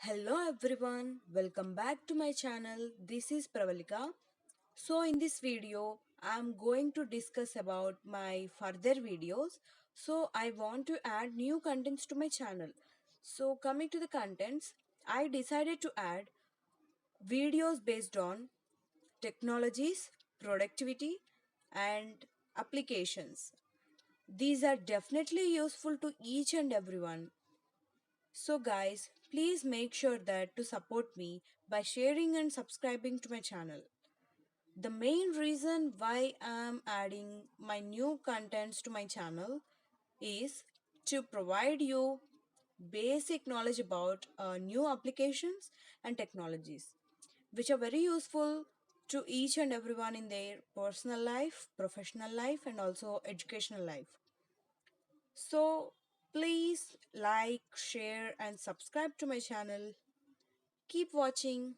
Hello everyone, welcome back to my channel. This is Pravalika. So in this video, I'm going to discuss about my further videos. So I want to add new contents to my channel. So coming to the contents, I decided to add videos based on technologies, productivity and applications. These are definitely useful to each and everyone. So guys, please make sure that to support me by sharing and subscribing to my channel. The main reason why I am adding my new contents to my channel is to provide you basic knowledge about new applications and technologies which are very useful to each and everyone in their personal life, professional life and also educational life. So please like, share and subscribe to my channel. Keep watching.